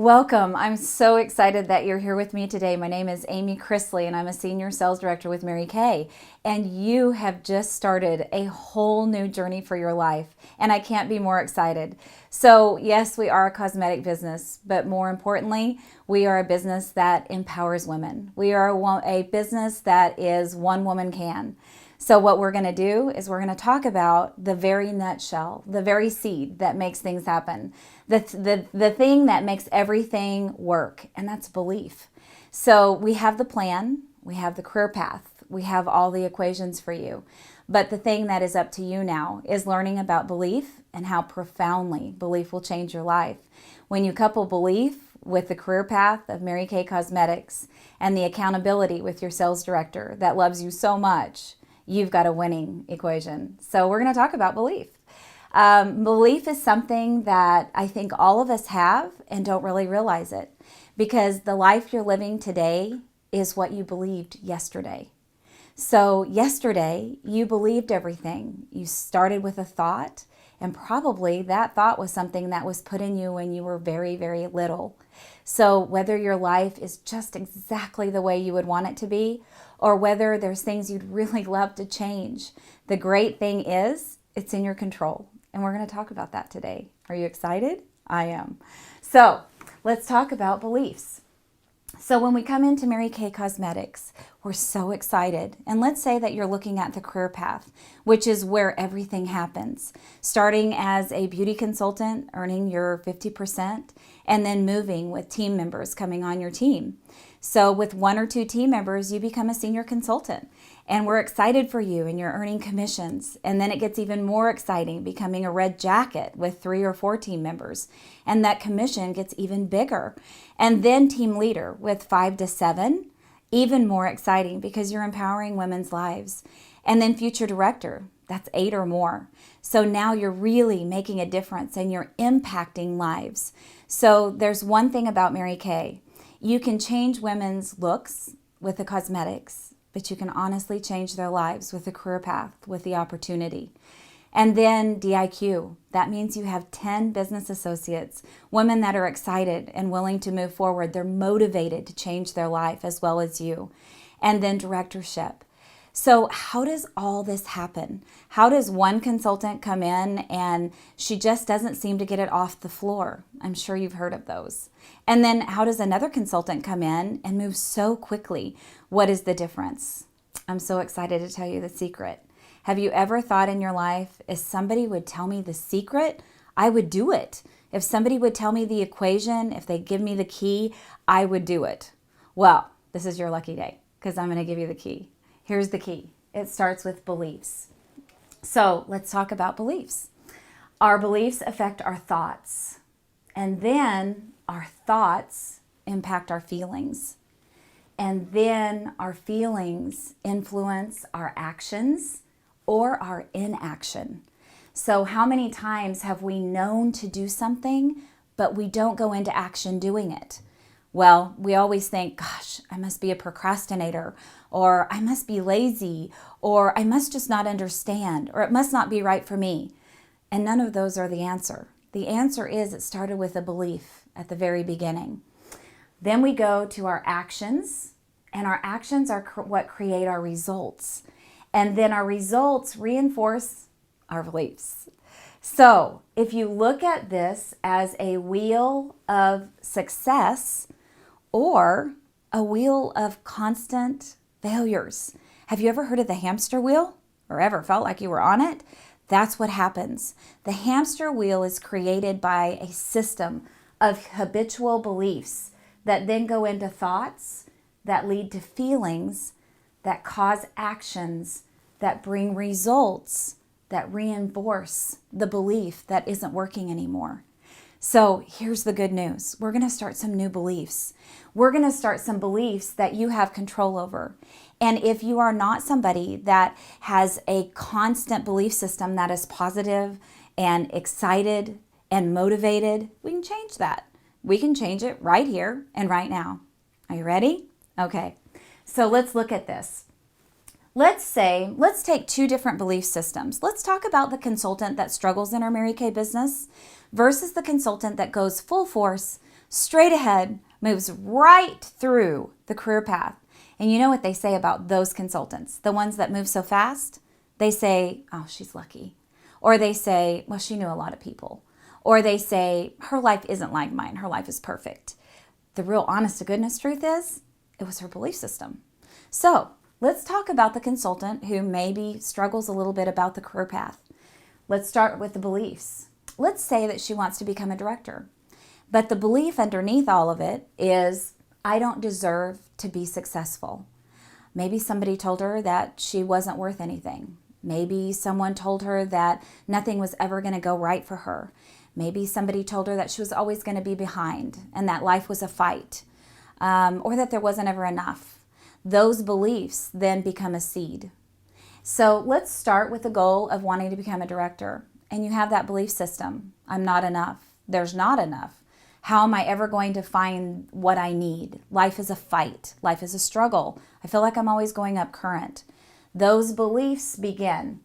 Welcome. I'm so excited that you're here with me today. My name is Amie Chrisley, and I'm a Senior Sales Director with Mary Kay. And you have just started a whole new journey for your life, and I can't be more excited. So yes, we are a cosmetic business, but more importantly, we are a business that empowers women. We are a business that is one woman can. So what we're going to do is we're going to talk about the very nutshell, the very seed that makes things happen, the thing that makes everything work, and that's belief. So we have the plan, we have the career path, we have all the equations for you. But the thing that is up to you now is learning about belief and how profoundly belief will change your life. When you couple belief with the career path of Mary Kay Cosmetics and the accountability with your sales director that loves you so much, you've got a winning equation. So we're going to talk about belief. Belief is something that I think all of us have and don't really realize it, because the life you're living today is what you believed yesterday. So yesterday you believed everything. You started with a thought, and probably that thought was something that was put in you when you were very, very little. So whether your life is just exactly the way you would want it to be, or whether there's things you'd really love to change, the great thing is it's in your control. And we're going to talk about that today. Are you excited? I am. So let's talk about beliefs. So when we come into Mary Kay Cosmetics, we're so excited. And let's say that you're looking at the career path, which is where everything happens. Starting as a beauty consultant, earning your 50%, and then moving with team members coming on your team. So with 1 or 2 team members, you become a senior consultant. And we're excited for you, and you're earning commissions. And then it gets even more exciting, becoming a red jacket with 3 or 4 team members. And that commission gets even bigger. And then team leader with 5 to 7, even more exciting because you're empowering women's lives. And then future director, that's 8 or more. So now you're really making a difference and you're impacting lives. So there's one thing about Mary Kay. You can change women's looks with the cosmetics, but you can honestly change their lives with the career path, with the opportunity. And then DIQ, that means you have 10 business associates, women that are excited and willing to move forward. They're motivated to change their life as well as you. And then directorship. So how does all this happen? How does one consultant come in and she just doesn't seem to get it off the floor? I'm sure you've heard of those. And then how does another consultant come in and move so quickly? What is the difference? I'm so excited to tell you the secret. Have you ever thought in your life, if somebody would tell me the secret, I would do it. If somebody would tell me the equation, if they give me the key, I would do it. Well, this is your lucky day because I'm going to give you the key. Here's the key. It starts with beliefs. So let's talk about beliefs. Our beliefs affect our thoughts, and then our thoughts impact our feelings. And then our feelings influence our actions or our inaction. So how many times have we known to do something, but we don't go into action doing it? Well, we always think, gosh, I must be a procrastinator, or I must be lazy, or I must just not understand, or it must not be right for me. And none of those are the answer. The answer is it started with a belief at the very beginning. Then we go to our actions, and our actions are what create our results. And then our results reinforce our beliefs. So if you look at this as a wheel of success or a wheel of constant failures. Have you ever heard of the hamster wheel or ever felt like you were on it? That's what happens. The hamster wheel is created by a system of habitual beliefs that then go into thoughts that lead to feelings that cause actions that bring results that reinforce the belief that isn't working anymore. So here's the good news. We're going to start some new beliefs. We're going to start some beliefs that you have control over. And if you are not somebody that has a constant belief system that is positive and excited and motivated, we can change that. We can change it right here and right now. Are you ready? Okay. So let's look at this. Let's take 2 different belief systems. Let's talk about the consultant that struggles in our Mary Kay business versus the consultant that goes full force, straight ahead, moves right through the career path. And you know what they say about those consultants, the ones that move so fast? They say, oh, she's lucky. Or they say, well, she knew a lot of people. Or they say, her life isn't like mine. Her life is perfect. The real honest to goodness truth is, it was her belief system. So let's talk about the consultant who maybe struggles a little bit about the career path. Let's start with the beliefs. Let's say that she wants to become a director. But the belief underneath all of it is, I don't deserve to be successful. Maybe somebody told her that she wasn't worth anything. Maybe someone told her that nothing was ever going to go right for her. Maybe somebody told her that she was always going to be behind and that life was a fight, or that there wasn't ever enough. Those beliefs then become a seed. So let's start with the goal of wanting to become a director. And you have that belief system. I'm not enough. There's not enough. How am I ever going to find what I need? Life is a fight. Life is a struggle. I feel like I'm always going up current. Those beliefs begin.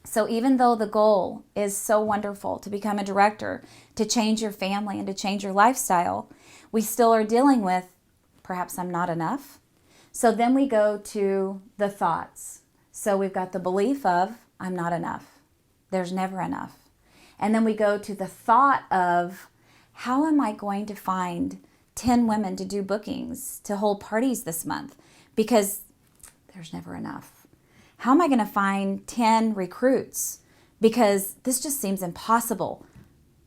So even though the goal is so wonderful to become a director, to change your family and to change your lifestyle, we still are dealing with, perhaps I'm not enough. So then we go to the thoughts. So we've got the belief of, I'm not enough. There's never enough. And then we go to the thought of, how am I going to find 10 women to do bookings, to hold parties this month? Because there's never enough. How am I going to find 10 recruits? Because this just seems impossible,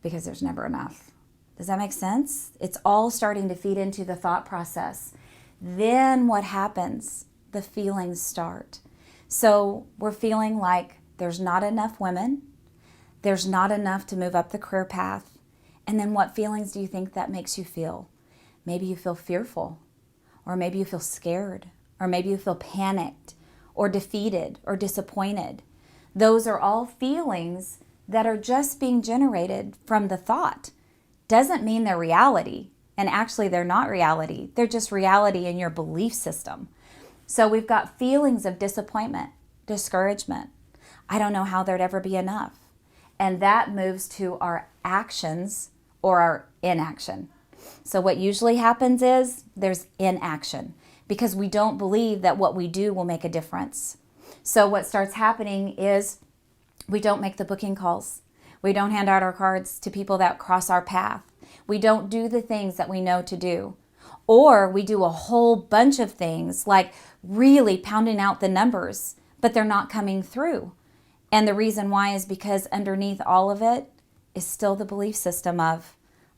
because there's never enough. Does that make sense? It's all starting to feed into the thought process. Then what happens? The feelings start. So we're feeling like there's not enough women. There's not enough to move up the career path. And then what feelings do you think that makes you feel? Maybe you feel fearful, or maybe you feel scared, or maybe you feel panicked, or defeated, or disappointed. Those are all feelings that are just being generated from the thought. Doesn't mean they're reality, and actually they're not reality. They're just reality in your belief system. So we've got feelings of disappointment, discouragement. I don't know how there'd ever be enough. And that moves to our actions or our inaction. So what usually happens is there's inaction because we don't believe that what we do will make a difference. So what starts happening is we don't make the booking calls. We don't hand out our cards to people that cross our path. We don't do the things that we know to do. Or we do a whole bunch of things like really pounding out the numbers, but they're not coming through. And the reason why is because underneath all of it is still the belief system of,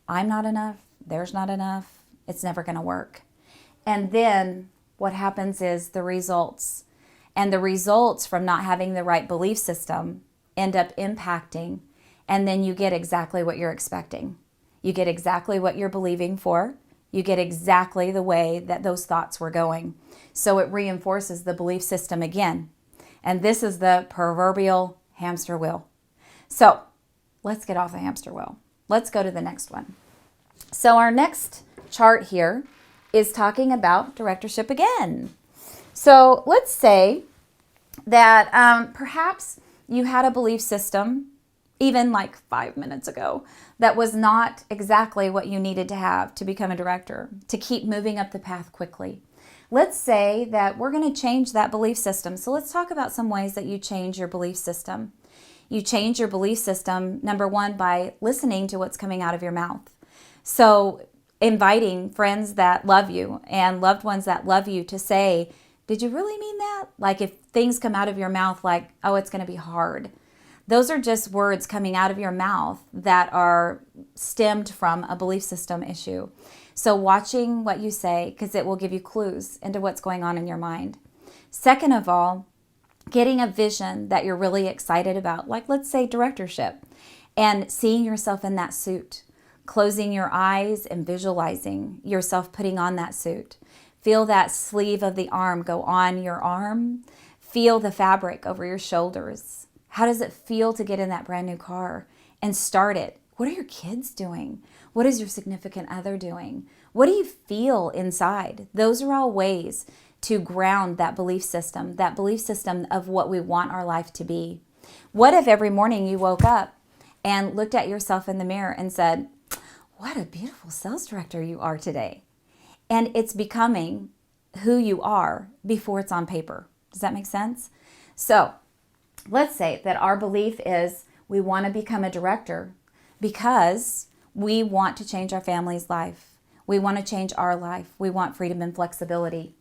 I'm not enough, there's not enough, it's never going to work. And then what happens is the results. And the results from not having the right belief system end up impacting. And then you get exactly what you're expecting. You get exactly what you're believing for. You get exactly the way that those thoughts were going. So it reinforces the belief system again. And this is the proverbial hamster wheel. So let's get off the hamster wheel. Let's go to the next one. So our next chart here is talking about directorship again. So let's say that perhaps you had a belief system, even like 5 minutes ago, that was not exactly what you needed to have to become a director, to keep moving up the path quickly. Let's say that we're going to change that belief system. So let's talk about some ways that you change your belief system. You change your belief system, number one, by listening to what's coming out of your mouth. So inviting friends that love you and loved ones that love you to say, did you really mean that? Like if things come out of your mouth like, oh, it's going to be hard. Those are just words coming out of your mouth that are stemmed from a belief system issue. So watching what you say, because it will give you clues into what's going on in your mind. Second of all, getting a vision that you're really excited about, like let's say directorship, and seeing yourself in that suit, closing your eyes and visualizing yourself putting on that suit. Feel that sleeve of the arm go on your arm. Feel the fabric over your shoulders. How does it feel to get in that brand new car and start it? What are your kids doing? What is your significant other doing? What do you feel inside? Those are all ways to ground that belief system of what we want our life to be. What if every morning you woke up and looked at yourself in the mirror and said, what a beautiful sales director you are today. And it's becoming who you are before it's on paper. Does that make sense? So let's say that our belief is we want to become a director because we want to change our family's life. We want to change our life. We want freedom and flexibility.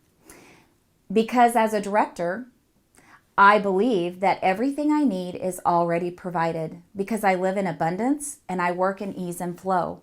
Because as a director, I believe that everything I need is already provided because I live in abundance and I work in ease and flow.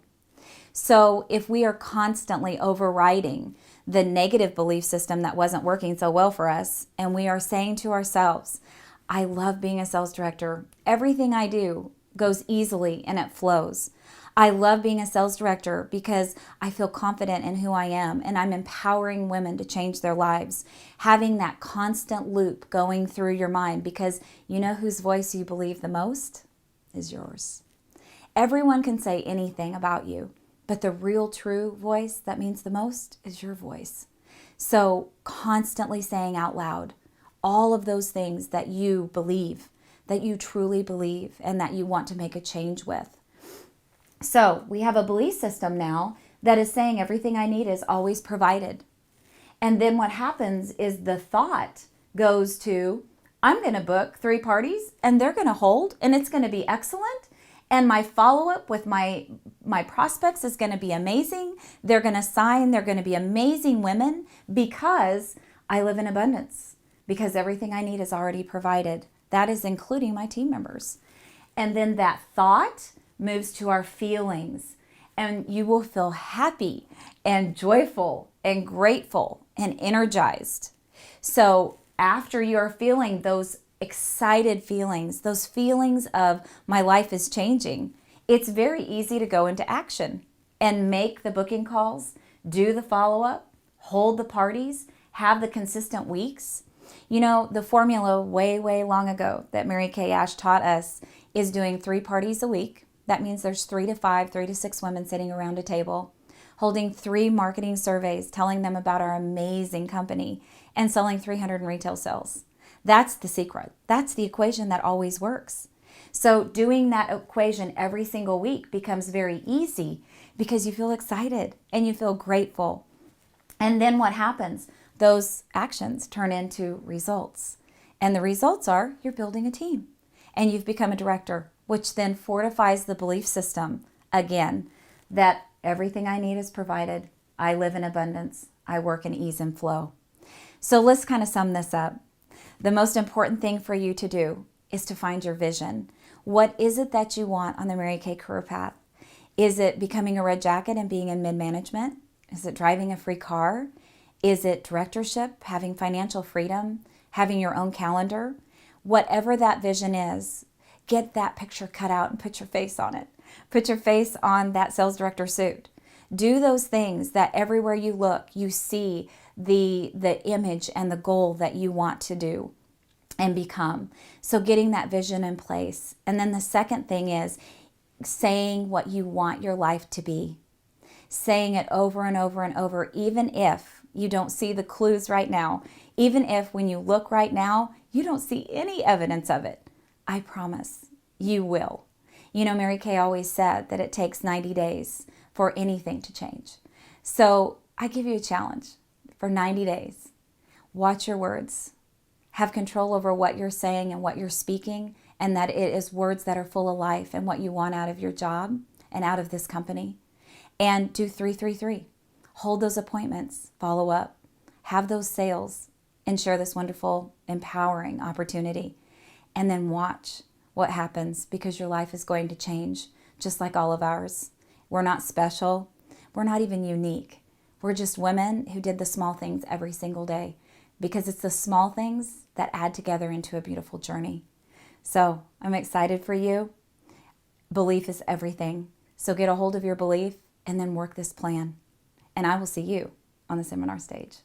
So if we are constantly overriding the negative belief system that wasn't working so well for us, and we are saying to ourselves, I love being a sales director. Everything I do goes easily and it flows. I love being a sales director because I feel confident in who I am and I'm empowering women to change their lives. Having that constant loop going through your mind, because you know whose voice you believe the most is yours. Everyone can say anything about you, but the real true voice that means the most is your voice. So constantly saying out loud all of those things that you believe, that you truly believe, and that you want to make a change with. So we have a belief system now that is saying everything I need is always provided. And then what happens is the thought goes to, I'm going to book 3 parties and they're going to hold and it's going to be excellent. And my follow-up with my prospects is going to be amazing. They're going to sign. They're going to be amazing women because I live in abundance, because everything I need is already provided. That is including my team members. And then that thought moves to our feelings, and you will feel happy and joyful and grateful and energized. So after you're feeling those excited feelings, those feelings of my life is changing, it's very easy to go into action and make the booking calls, do the follow-up, hold the parties, have the consistent weeks. You know, the formula way, way long ago that Mary Kay Ash taught us is doing 3 parties a week. That means there's 3 to 5, 3 to 6 women sitting around a table, holding 3 marketing surveys, telling them about our amazing company, and selling 300 in retail sales. That's the secret. That's the equation that always works. So doing that equation every single week becomes very easy because you feel excited and you feel grateful. And then what happens? Those actions turn into results. And the results are you're building a team and you've become a director, which then fortifies the belief system again that everything I need is provided. I live in abundance. I work in ease and flow. So let's kind of sum this up. The most important thing for you to do is to find your vision. What is it that you want on the Mary Kay career path? Is it becoming a red jacket and being in mid-management? Is it driving a free car? Is it directorship, having financial freedom, having your own calendar? Whatever that vision is, get that picture cut out and put your face on it. Put your face on that sales director suit. Do those things that everywhere you look, you see the image and the goal that you want to do and become. So getting that vision in place. And then the second thing is saying what you want your life to be. Saying it over and over and over, even if you don't see the clues right now, even if when you look right now, you don't see any evidence of it. I promise you will. You know, Mary Kay always said that it takes 90 days for anything to change. So I give you a challenge for 90 days. Watch your words. Have control over what you're saying and what you're speaking, and that it is words that are full of life and what you want out of your job and out of this company. And do 3-3-3. Hold those appointments, follow up, have those sales, and share this wonderful, empowering opportunity. And then watch what happens, because your life is going to change just like all of ours. We're not special. We're not even unique. We're just women who did the small things every single day, because it's the small things that add together into a beautiful journey. So I'm excited for you. Belief is everything. So get a hold of your belief and then work this plan. And I will see you on the seminar stage.